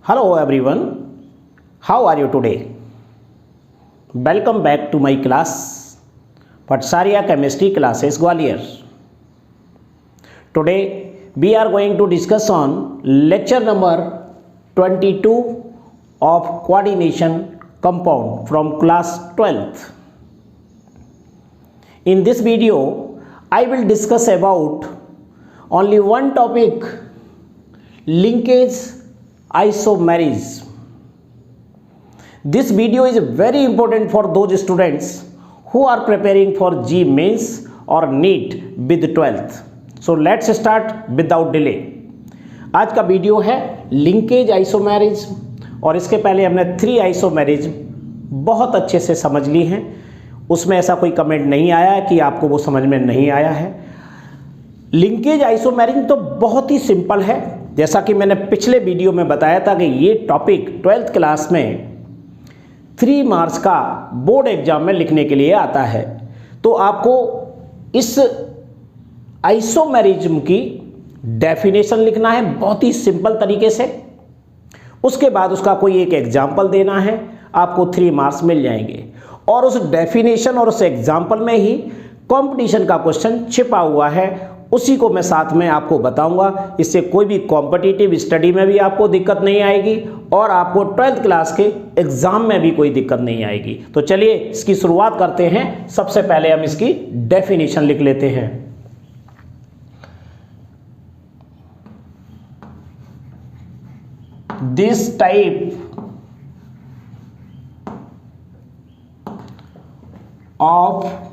Hello everyone, how are you today? Welcome back to my class, Patsariya Chemistry Classes Gwalior. Today we are going to discuss on lecture number 22 of coordination compound from class 12th. In this video, I will discuss about only one topic, linkage isomerism. This video is very important for those students who are preparing for G Mains or NEET with 12th. So let's start without delay. आज का video है linkage isomerism और इसके पहले हमने 3 isomerism बहुत अच्छे से समझ ली हैं। उसमें ऐसा कोई कमेंट नहीं आया कि आपको वो समझ में नहीं आया है। लिंकेज आइसोमेरिज्म तो बहुत ही सिंपल है, जैसा कि मैंने पिछले वीडियो में बताया था कि ये टॉपिक 12th क्लास में 3 मार्क्स का बोर्ड एग्जाम में लिखने के लिए आता है। तो आपको इस आइसोमेरिज्म की डेफिनेशन लिखना है बहुत ही सिंपल तरीके से। उसके बाद उसका कोई एक एग्जाम्पल देना है, आपको 3 मार्क्स मिल जाएंगे। और उस डेफिनेशन और उस एग्जाम्पल में ही कंपटीशन का क्वेश्चन छिपा हुआ है, उसी को मैं साथ में आपको बताऊंगा। इससे कोई भी कॉम्पिटिटिव स्टडी में भी आपको दिक्कत नहीं आएगी और आपको 12th क्लास के एग्जाम में भी कोई दिक्कत नहीं आएगी। तो चलिए इसकी शुरुआत करते हैं। सबसे पहले हम इसकी डेफिनेशन लिख लेते हैं। This type of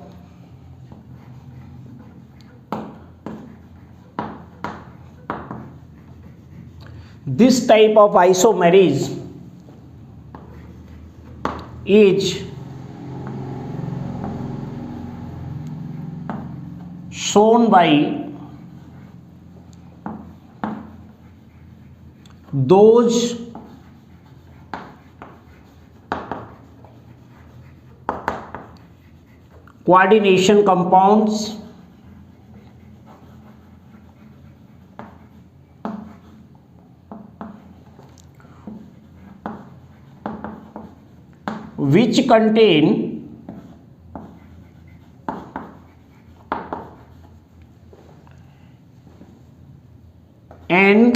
This type of isomerism is shown by those coordination compounds which contain an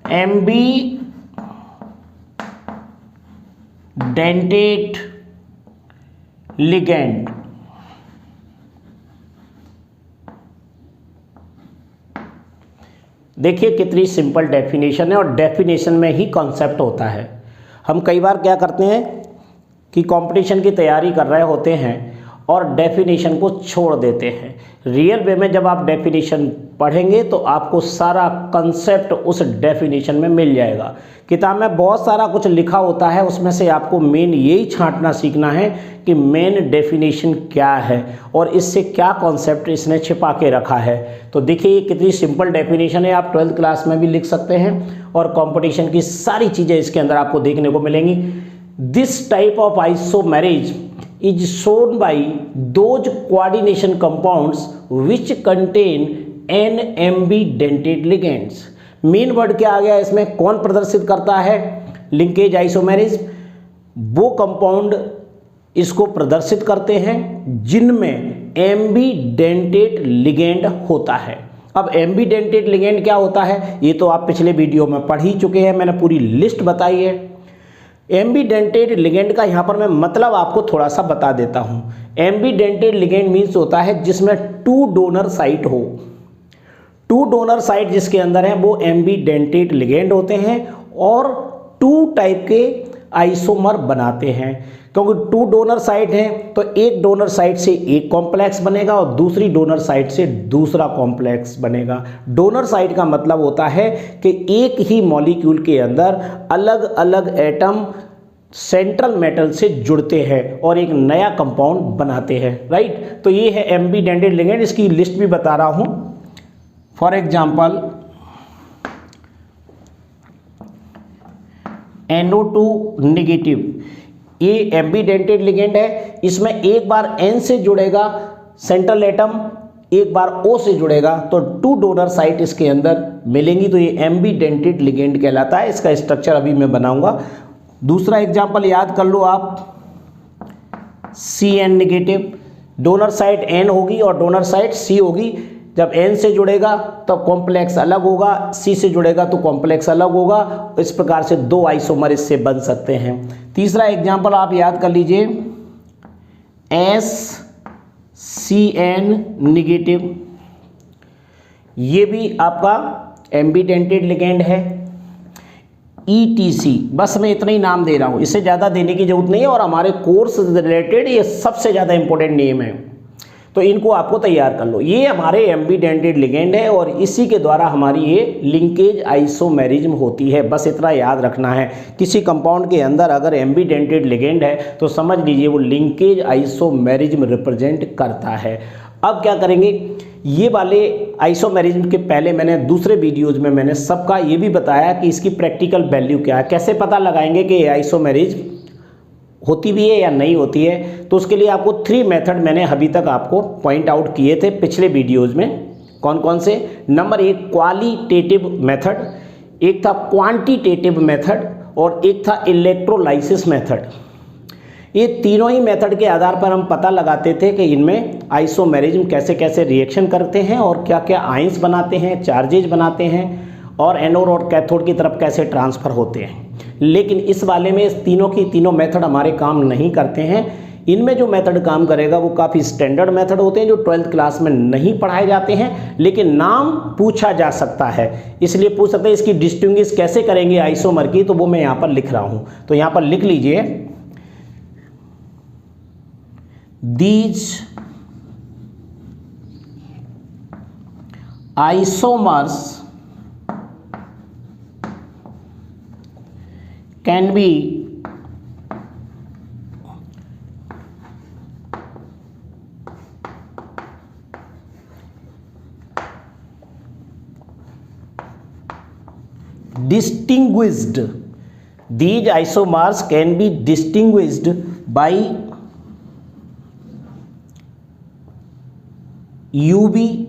ambidentate ligand। देखिए कितनी सिंपल डेफिनेशन है और डेफिनेशन में ही कॉन्सेप्ट होता है। हम कई बार क्या करते हैं कि कंपटीशन की तैयारी कर रहे होते हैं और डेफिनेशन को छोड़ देते हैं। रियल वे में जब आप डेफिनेशन पढ़ेंगे तो आपको सारा कंसेप्ट उस डेफिनेशन में मिल जाएगा। किताब में बहुत सारा कुछ लिखा होता है, उसमें से आपको मेन यही छांटना सीखना है कि मेन डेफिनेशन क्या है और इससे क्या कॉन्सेप्ट इसने छिपा के रखा है। तो देखिए ये कितनी सिंपल डेफिनेशन है, आप 12th क्लास में भी लिख सकते हैं और कंपटीशन की सारी चीज़ें इसके अंदर आपको देखने को मिलेंगी। This type of isomerism is shown by those coordination compounds which contain an ambidentate ligands। Main word क्या आ गया इसमें, कौन प्रदर्शित करता है लिंकेज आइसोमेरिज्म? वो कंपाउंड इसको प्रदर्शित करते हैं जिनमें एम्बीडेंटेट लिगेंड होता है। अब एम्बीडेंटेट लिगेंड क्या होता है ये तो आप पिछले वीडियो में पढ़ ही चुके हैं, मैंने पूरी लिस्ट बताई है। एम्बीडेंटेट लिगेंड का यहाँ पर मैं मतलब आपको थोड़ा सा बता देता हूँ। एम्बीडेंटेट लिगेंड मीन्स होता है जिसमें 2 डोनर साइट हो। 2 डोनर साइट जिसके अंदर है वो एम्बीडेंटेट लिगेंड होते हैं और 2 टाइप के आइसोमर बनाते हैं। क्योंकि 2 डोनर साइट हैं तो एक डोनर साइट से एक कॉम्प्लेक्स बनेगा और दूसरी डोनर साइट से दूसरा कॉम्प्लेक्स बनेगा। डोनर साइट का मतलब होता है कि एक ही मॉलिक्यूल के अंदर अलग अलग एटम सेंट्रल मेटल से जुड़ते हैं और एक नया कंपाउंड बनाते हैं, राइट। तो ये है एम्बीडेंटेट लिगेंड, इसकी लिस्ट भी बता रहा हूँ। फॉर एग्जाम्पल NO2 नेगेटिव, ये एम्बीडेंटेड लिगेंड है, इसमें एक बार N से जुड़ेगा सेंट्रल एटम, एक बार O से जुड़ेगा, तो 2 डोनर साइट इसके अंदर मिलेंगी, तो ये एम्बीडेंटेड लिगेंड कहलाता है। इसका स्ट्रक्चर अभी मैं बनाऊंगा। दूसरा एग्जांपल याद कर लो आप, CN negative, donor site N होगी और डोनर साइट C होगी। जब N से जुड़ेगा तो कॉम्प्लेक्स अलग होगा, C से जुड़ेगा तो कॉम्प्लेक्स अलग होगा। इस प्रकार से 2 आइसोमर इससे बन सकते हैं। तीसरा एग्जांपल आप याद कर लीजिए, SCN नेगेटिव, ये भी आपका एम्बीडेंटेड लिगेंड है। ETC, बस मैं इतना ही नाम दे रहा हूँ, इससे ज़्यादा देने की जरूरत नहीं है, और हमारे कोर्स रिलेटेड ये सबसे ज़्यादा इंपॉर्टेंट नेम है, तो इनको आपको तैयार कर लो। ये हमारे एम्बीडेंटेड लिगेंड है और इसी के द्वारा हमारी ये लिंकेज आइसोमेरिज्म होती है। बस इतना याद रखना है, किसी कंपाउंड के अंदर अगर एम्बीडेंटेड लिगेंड है तो समझ लीजिए वो लिंकेज आइसोमेरिज्म रिप्रेजेंट करता है। अब क्या करेंगे, ये वाले आइसोमेरिज्म के पहले मैंने दूसरे वीडियोज में मैंने सबका ये भी बताया कि इसकी प्रैक्टिकल वैल्यू क्या है, कैसे पता लगाएंगे कि ये आइसोमेरिज्म होती भी है या नहीं होती है। तो उसके लिए आपको 3 मेथड मैंने अभी तक आपको पॉइंट आउट किए थे पिछले वीडियोज में। कौन कौन से? नंबर 1 क्वालिटेटिव मेथड, एक था क्वांटिटेटिव मेथड और एक था इलेक्ट्रोलाइसिस मेथड। ये तीनों ही मेथड के आधार पर हम पता लगाते थे कि इनमें आइसोमेरिज्म कैसे कैसे रिएक्शन करते हैं और क्या क्या आयंस बनाते हैं, चार्जेज बनाते हैं, और एनोड और कैथोड की तरफ कैसे ट्रांसफ़र होते हैं। लेकिन इस वाले में इस तीनों की तीनों मेथड हमारे काम नहीं करते हैं। इनमें जो मेथड काम करेगा वो काफ़ी स्टैंडर्ड मेथड होते हैं जो 12th क्लास में नहीं पढ़ाए जाते हैं, लेकिन नाम पूछा जा सकता है, इसलिए पूछ सकते हैं इसकी डिस्टिंग्विश कैसे करेंगे आइसोमर की, तो वो मैं यहाँ पर लिख रहा हूँ। तो यहाँ पर लिख लीजिए, these isomers can be distinguished. These isomers can be distinguished by UV,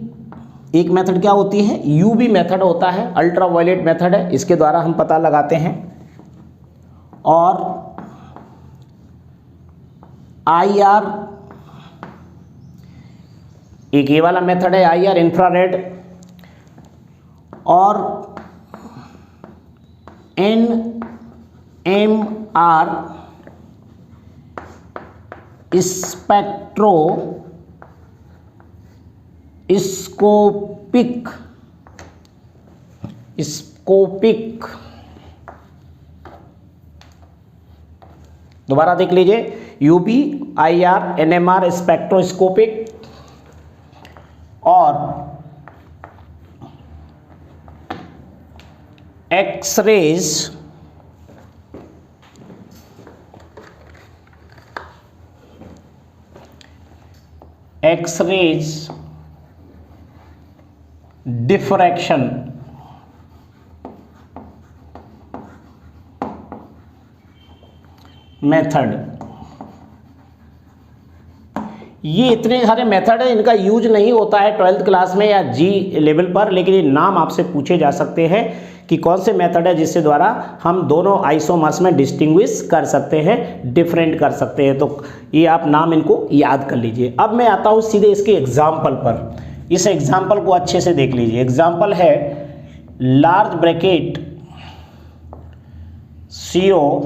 एक मेथड क्या होती है, UV मेथड होता है, अल्ट्रावायलेट मेथड है, इसके द्वारा हम पता लगाते हैं, और IR, एक ये वाला मेथड है IR इंफ्रारेड, और NMR स्कोपिक, दोबारा देख लीजिए, UV, IR, NMR स्पेक्ट्रोस्कोपिक, और एक्सरेज डिफ्रैक्शन मेथड। ये इतने सारे मेथड है, इनका यूज नहीं होता है 12th क्लास में या G लेवल पर, लेकिन ये नाम आपसे पूछे जा सकते हैं कि कौन से मेथड है जिससे द्वारा हम दोनों आइसोमर्स में डिस्टिंग्विश कर सकते हैं, डिफरेंट कर सकते हैं। तो ये आप नाम इनको याद कर लीजिए। अब मैं आता हूँ सीधे इसके एग्जाम्पल पर। इस एग्जाम्पल को अच्छे से देख लीजिए। एग्जाम्पल है लार्ज ब्रैकेट CO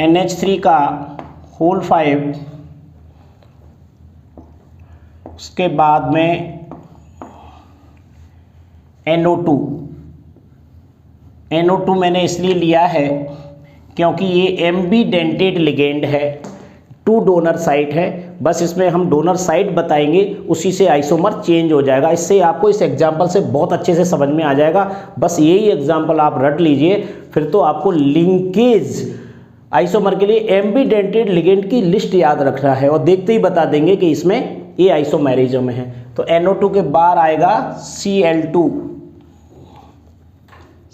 NH3 का होल 5, उसके बाद में NO2 मैंने इसलिए लिया है क्योंकि ये एम्बीडेंटेड लिगेंड है, 2 डोनर साइट है, बस इसमें हम डोनर साइट बताएंगे, उसी से आइसोमर चेंज हो जाएगा। इससे आपको इस एग्जाम्पल से बहुत अच्छे से समझ में आ जाएगा। बस यही एग्जाम्पल आप रट लीजिए, फिर तो आपको लिंकेज आइसोमर के लिए एम्बीडेंटेड लिगेंड की लिस्ट याद रखना है, और देखते ही बता देंगे कि इसमें ये आइसोमेरिज्म है। तो NO2 के बाहर आएगा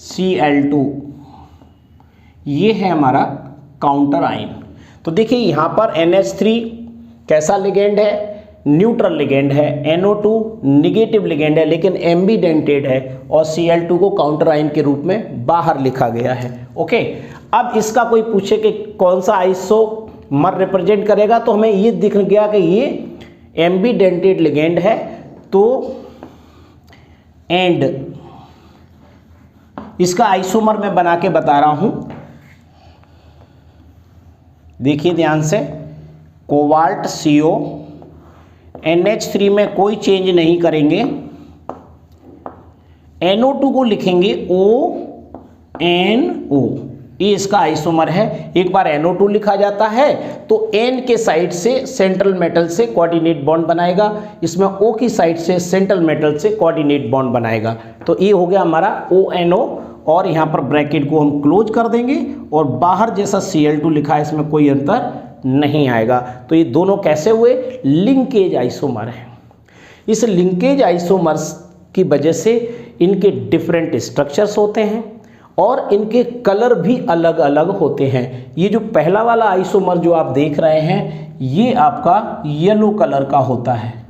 Cl2, ये है हमारा काउंटर आयन। तो देखिए यहाँ पर NH3 कैसा लिगेंड है, न्यूट्रल लिगेंड है, NO2 निगेटिव लिगेंड है लेकिन एम्बीडेंटेड है, और Cl2 को काउंटर आयन के रूप में बाहर लिखा गया है। ओके, अब इसका कोई पूछे कि कौन सा आइसोमर रिप्रेजेंट करेगा, तो हमें ये दिख गया कि ये एम्बीडेंटेड लिगेंड है, तो एंड इसका आइसोमर मैं बना के बता रहा हूं, देखिए ध्यान से, कोबाल्ट CO NH3 में कोई चेंज नहीं करेंगे, NO2 को लिखेंगे ONO, ये इसका आइसोमर है। एक बार NO2 लिखा जाता है तो N के साइड से सेंट्रल मेटल से कोऑर्डिनेट बॉन्ड बनाएगा, इसमें O की साइड से सेंट्रल मेटल से कोऑर्डिनेट बॉन्ड बनाएगा। तो ये हो गया हमारा ONO, और यहाँ पर ब्रैकेट को हम क्लोज कर देंगे, और बाहर जैसा Cl2 लिखा है इसमें कोई अंतर नहीं आएगा। तो ये दोनों कैसे हुए, लिंकेज आइसोमर है। इस लिंकेज आइसोमर्स की वजह से इनके डिफरेंट स्ट्रक्चर्स होते हैं और इनके कलर भी अलग अलग होते हैं। ये जो पहला वाला आइसोमर जो आप देख रहे हैं, ये आपका येलो कलर का होता है।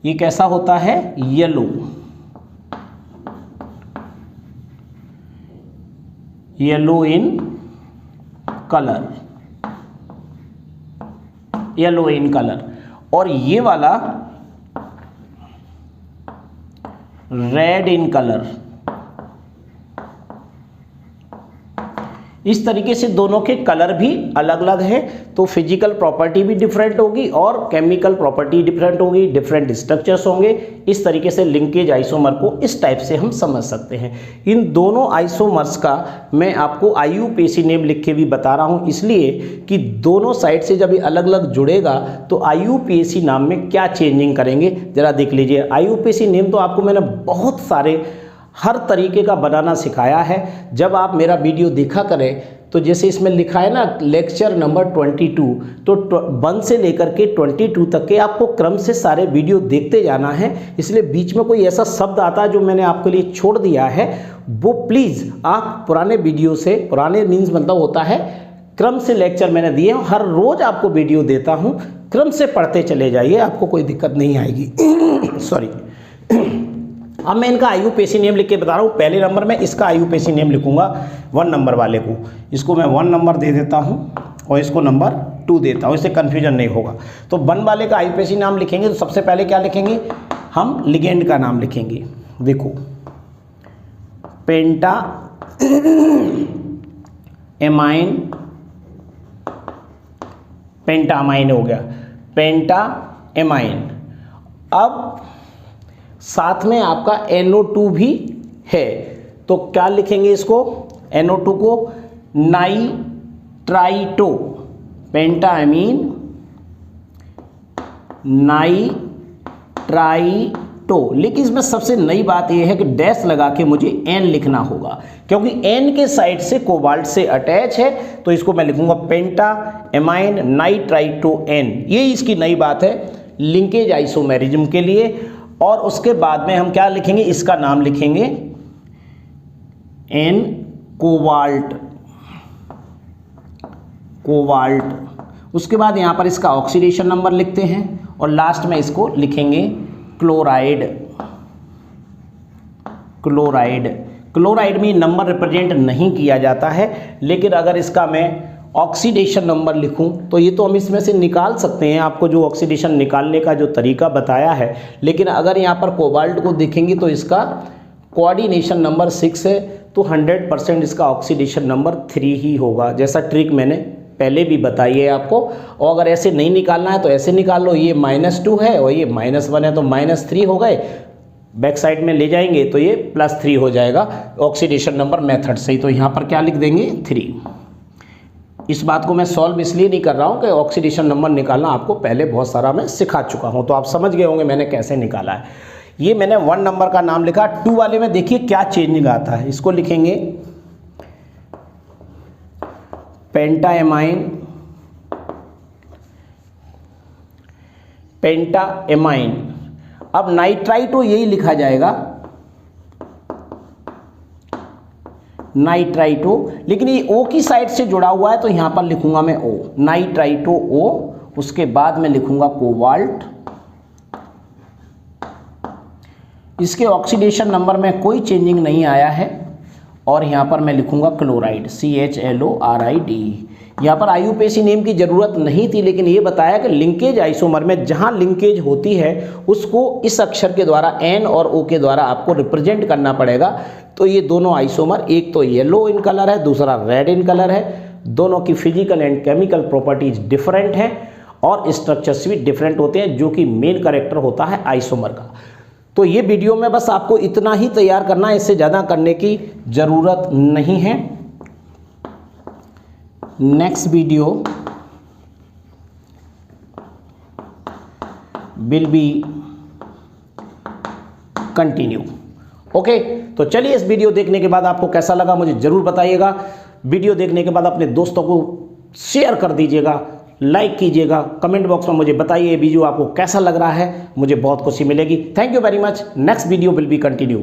ये कैसा होता है, yellow, yellow in colour, yellow in colour. और ये वाला रेड इन कलर। इस तरीके से दोनों के कलर भी अलग अलग है, तो फिजिकल प्रॉपर्टी भी डिफरेंट होगी और केमिकल प्रॉपर्टी डिफरेंट होगी, डिफरेंट स्ट्रक्चर्स होंगे। इस तरीके से लिंकेज आइसोमर को इस टाइप से हम समझ सकते हैं। इन दोनों आइसोमर्स का मैं आपको IUPAC नेम लिख के भी बता रहा हूं, इसलिए कि दोनों साइड से जब ये अलग अलग जुड़ेगा तो IUPAC नाम में क्या चेंजिंग करेंगे जरा देख लीजिए। IUPAC नेम तो आपको मैंने बहुत सारे हर तरीके का बनाना सिखाया है। जब आप मेरा वीडियो देखा करें तो जैसे इसमें लिखा है ना लेक्चर नंबर 22, तो 1 से लेकर के 22 तक के आपको क्रम से सारे वीडियो देखते जाना है। इसलिए बीच में कोई ऐसा शब्द आता है जो मैंने आपके लिए छोड़ दिया है, वो प्लीज़ आप पुराने वीडियो से, पुराने मीन्स मतलब होता है क्रम से लेक्चर मैंने दिए हैं, हर रोज़ आपको वीडियो देता हूँ, क्रम से पढ़ते चले जाइए, आपको कोई दिक्कत नहीं आएगी। सॉरी। अब मैं इनका IUPAC नेम लिख के बता रहा हूँ। पहले नंबर में इसका IUPAC नेम लिखूंगा 1 नंबर वाले को, इसको मैं 1 नंबर दे देता हूँ और इसको नंबर 2 देता हूँ, इससे कन्फ्यूजन नहीं होगा। तो 1 वाले का IUPAC नाम लिखेंगे तो सबसे पहले क्या लिखेंगे, हम लिगेंड का नाम लिखेंगे। देखो, पेंटा एमाइन, पेंटा अमाइन हो गया, पेंटा एमाइन। अब साथ में आपका NO2 भी है, तो क्या लिखेंगे इसको, NO2 को नाइट्राइटो, पेंटामीन नाइट्राइटो। लेकिन इसमें सबसे नई बात यह है कि डैश लगा के मुझे N लिखना होगा, क्योंकि N के साइड से कोबाल्ट से अटैच है, तो इसको मैं लिखूंगा पेंटाएमाइन नाइट्राइटो N। ये इसकी नई बात है लिंकेज आइसोमेरिज्म के लिए। और उसके बाद में हम क्या लिखेंगे, इसका नाम लिखेंगे N कोबाल्ट, कोबाल्ट। उसके बाद यहाँ पर इसका ऑक्सीडेशन नंबर लिखते हैं और लास्ट में इसको लिखेंगे क्लोराइड, क्लोराइड। क्लोराइड में नंबर रिप्रेजेंट नहीं किया जाता है, लेकिन अगर इसका मैं ऑक्सीडेशन नंबर लिखूं तो ये तो हम इसमें से निकाल सकते हैं, आपको जो ऑक्सीडेशन निकालने का जो तरीका बताया है। लेकिन अगर यहाँ पर कोबाल्ट को देखेंगे तो इसका कोऑर्डिनेशन नंबर 6 है, तो 100% इसका ऑक्सीडेशन नंबर 3 ही होगा, जैसा ट्रिक मैंने पहले भी बताई है आपको। और अगर ऐसे नहीं निकालना है तो ऐसे निकाल लो, ये -2 है और ये -1 है तो -3 हो गए, बैक साइड में ले जाएंगे तो ये +3 हो जाएगा ऑक्सीडेशन नंबर मेथड से ही। तो यहाँ पर क्या लिख देंगे 3। इस बात को मैं सॉल्व इसलिए नहीं कर रहा हूँ कि ऑक्सीडेशन नंबर निकालना आपको पहले बहुत सारा मैं सिखा चुका हूँ, तो आप समझ गए होंगे मैंने कैसे निकाला है। ये मैंने 1 नंबर का नाम लिखा। 2 वाले में देखिए क्या चेंजिंग आता है, इसको लिखेंगे पेंटाएमाइन, पेंटाएमाइन। अब नाइट्राइटो यही लिखा जाएगा, नाइट्राइटो, लेकिन ये O की साइड से जुड़ा हुआ है तो यहाँ पर लिखूंगा मैं O, नाइट्राइटो O, उसके बाद मैं लिखूंगा कोबाल्ट। इसके ऑक्सीडेशन नंबर में कोई चेंजिंग नहीं आया है और यहाँ पर मैं लिखूंगा क्लोराइड, CHLORID। यहाँ पर IUPAC नेम की ज़रूरत नहीं थी, लेकिन ये बताया कि लिंकेज आइसोमर में जहाँ लिंकेज होती है उसको इस अक्षर के द्वारा N और O के द्वारा आपको रिप्रेजेंट करना पड़ेगा। तो ये दोनों आइसोमर, एक तो येलो इन कलर है, दूसरा रेड इन कलर है, दोनों की physical and chemical properties different हैं और स्ट्रक्चर्स भी डिफरेंट होते हैं, जो कि मेन कैरेक्टर होता है आइसोमर का। तो ये वीडियो में बस आपको इतना ही तैयार करना है, इससे ज़्यादा करने की ज़रूरत नहीं है। Next video will be continue. Okay, तो चलिए इस वीडियो देखने के बाद आपको कैसा लगा मुझे ज़रूर बताइएगा। वीडियो देखने के बाद अपने दोस्तों को शेयर कर दीजिएगा, लाइक कीजिएगा, कमेंट बॉक्स में मुझे बताइए वीडियो आपको कैसा लग रहा है, मुझे बहुत खुशी मिलेगी। Thank you very much. Next video will be continue.